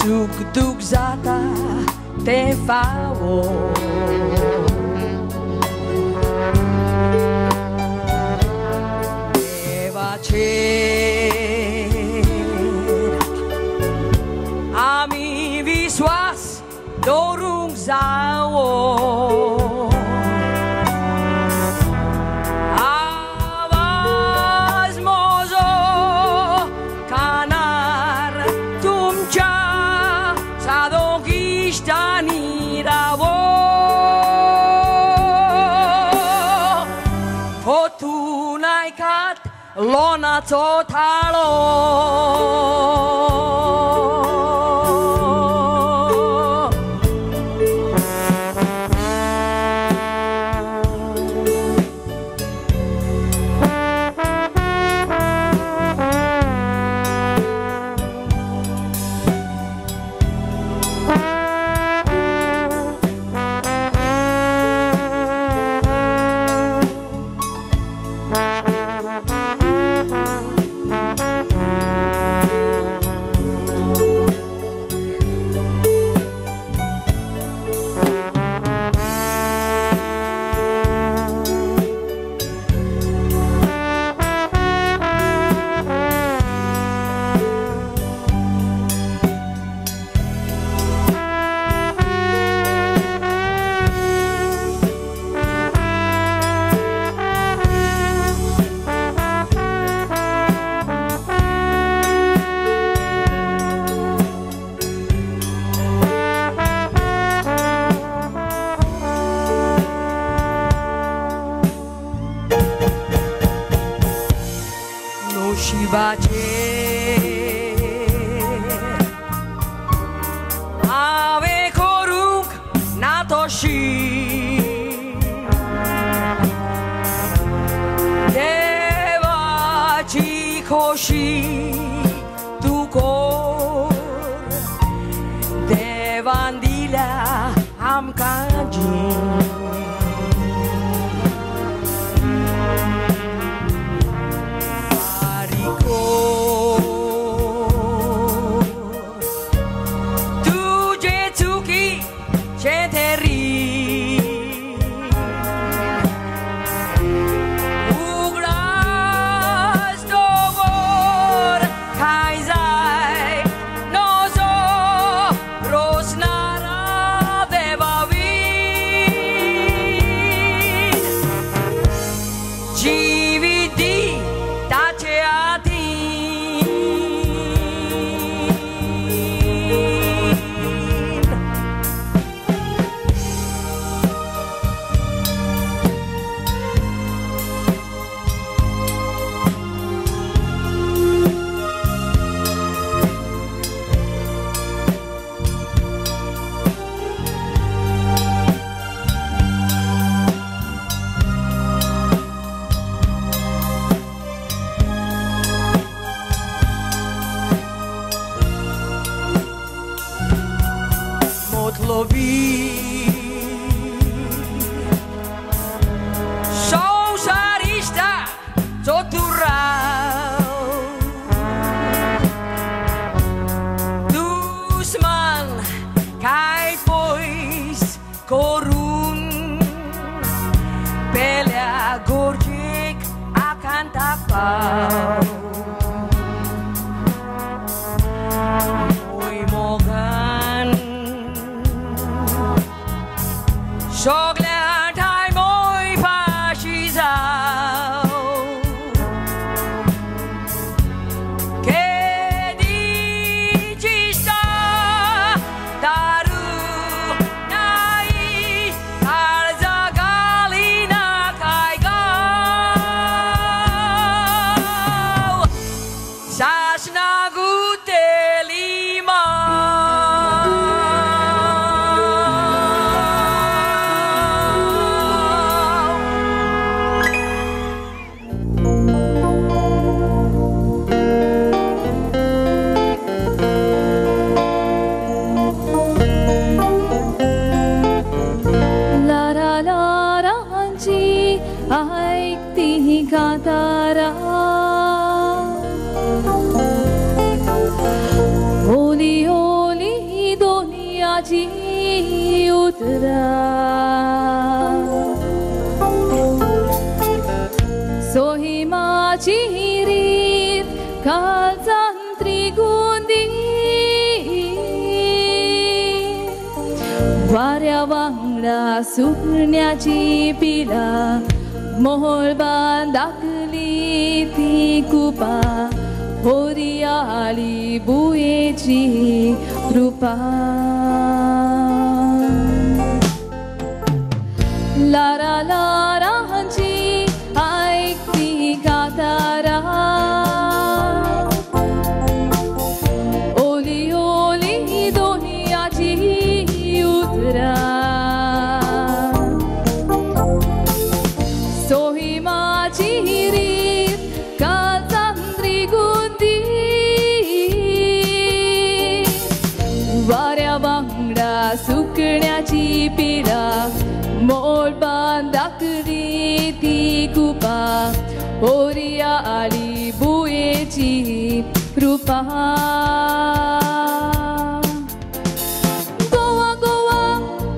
Suk zata te favo Eva cer Ami viswas dorung zao Lona totalo Ave koruk natoshi Devachi koshi tu kor Devandila am kanji Oi Morgan Sogla tai moi fascisau Che dici sta daru nai alza galina caiga माझी उतरा सोही माझी रीत काळजांतरी गुंदी वाऱ्या वांगडा सुकण्याची पिला मोहोळ बांधाकली ती कुपा होरियाळी बुयेची कृपा लारा लारांची ऐकती कातारा ओली ओली दोनियाची उतरा सोही माझी रीत काळजांतरी गुंदी वाऱ्या वांगडा सुकण्याची पिला मोळ बांधाकली ती कुपा होरियाळी बुयेची कृपा गोवा गोवा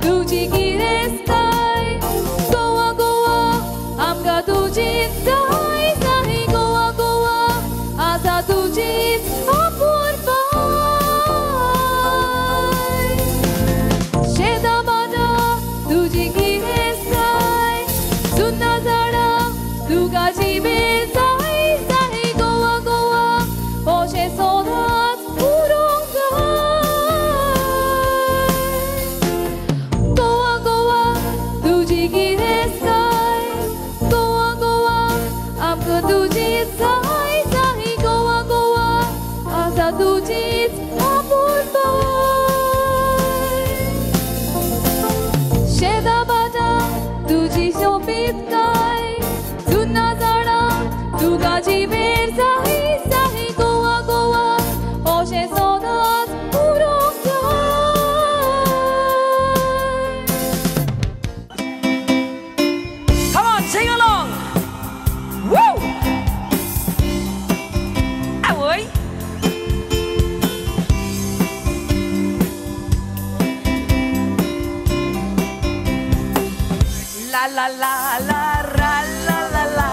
तुझी गिरेस्ताय गोवा गोवा आमकां तुजीच जाय जाय गोवा गोवा आसा तुजीच अपूर्वाय शेता बाजा तुजी गिरेस्ताय सुन्ना झाडा तुका जिबेर जाय जाय गोवा गोवा अशें सदांच उरूंक जाय गोवा गोवा तुजी गिरेस्ताय गोवा गोवा आमकां तुजीच जाय जाय गोवा गोवा आसा तुजीच अपूर्वाय शेता बाजा तुजी सोबीतकाय सुन्ना झाडा तुका जिबेर जाय जाय गोवा गोवा अशें सदांच उरूंक Come on, sing along. Woo! Away. La la la la ra la la la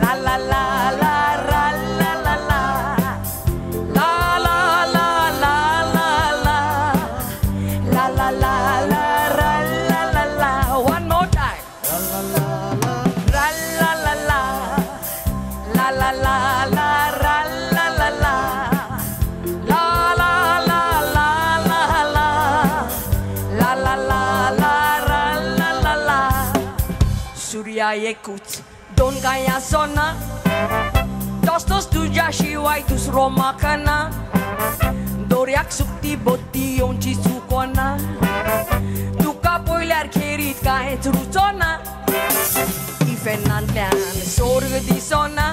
la la la la ra la la la la la la la la la la la la la ra la la la. One more time. Ra la la la la la la la ra la la la la la la la la la la la la ra la la la. Surya एकूच दोन गाया सोना तोच तुझ्याशिवाय दुसरो म्हाका ना दोऱ्याक सुकती बोत्ती येवची चुकोना तुका पयल्यार खेरीत कांयच रुचोना इफेनांतल्यान स्वर्ग दिसोना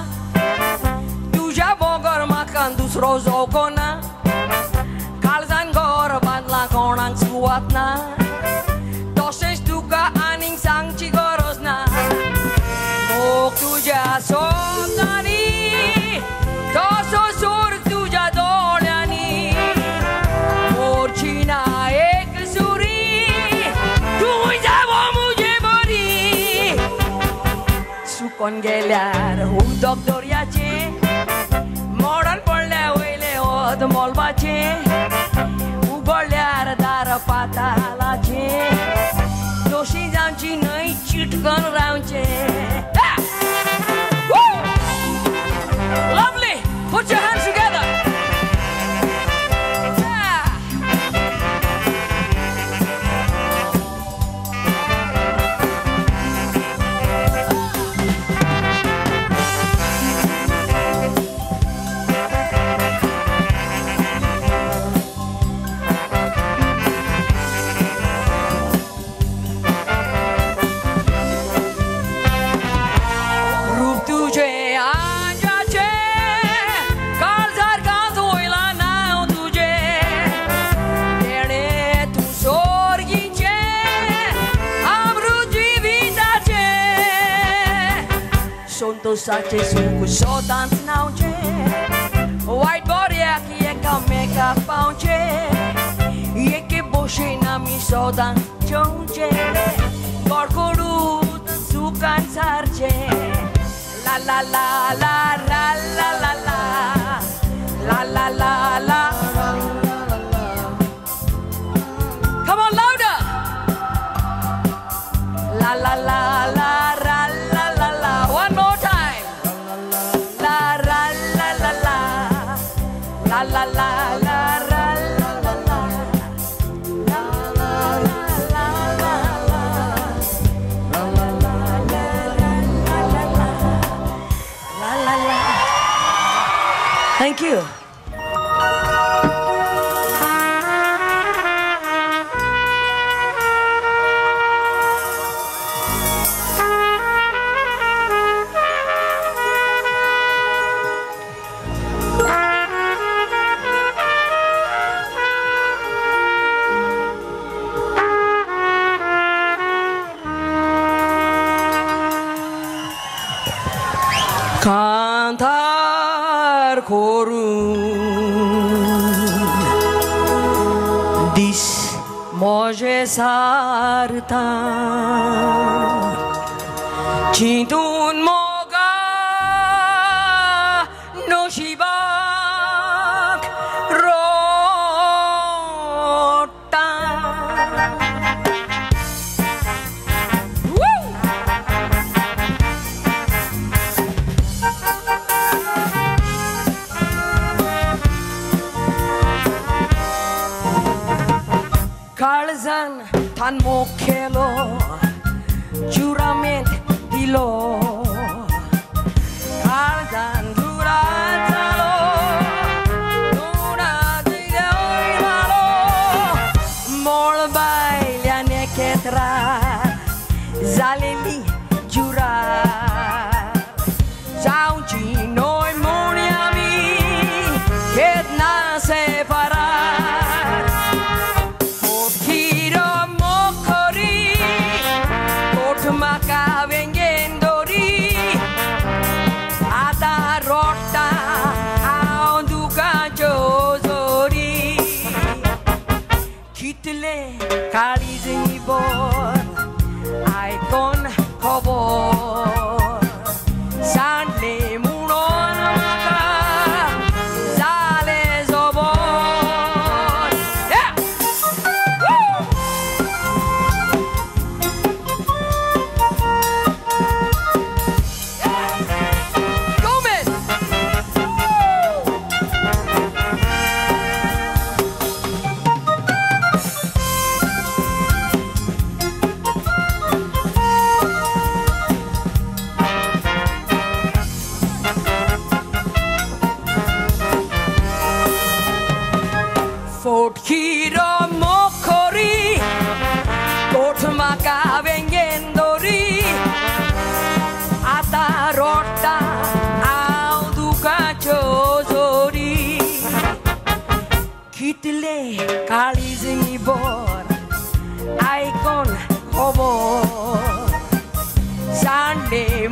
तुझ्या बोगर म्हाका दुसरो जोगोना काळजान घर बांदलां कोणाक सुवात ना तशेंच तुका आनीक सांगची गरज ना मोग तुझ्या सोबतांनी तसो स्वर्ग तुझ्या दोळ्यांनी मोरची ना एक सुरी तुय जावो मुजे बरी सुकोन गेल्यार उदक दर्याचे मोडान पडल्या वयले वत मोलबाचे उगडल्यार दार पातालाचे दोशी जावची न्हय चिटकन रावचे Lovely! Put your hands together! Yeah! Santosacie suku sodan snaucie White body aki eka meka pauncie Yeke Sodang Jongje Gorkorut Sukan Sarje La la la la la la la la La la la la Come on louder La la la la la la la la One more time La la la la la La la la la Thank you. Cantar korun dis moje sarta cintun moga no shibak rota Karzan tan mokelo jurament dilo Karzan duratalo nuna dilo malo mol bailane ketra zalemi jura Sauji noi moniami ketna separa Maka vengendori Ata rota Aunduka jozori Kitle kalizi bor Icon kobor Sandle munon maka Zale zobor Yeah! Woo! Fort Kiro Mokori Kotmaka vengendori Ata rota Auduka jozori Kitle kalizi bor Icon hobor Sande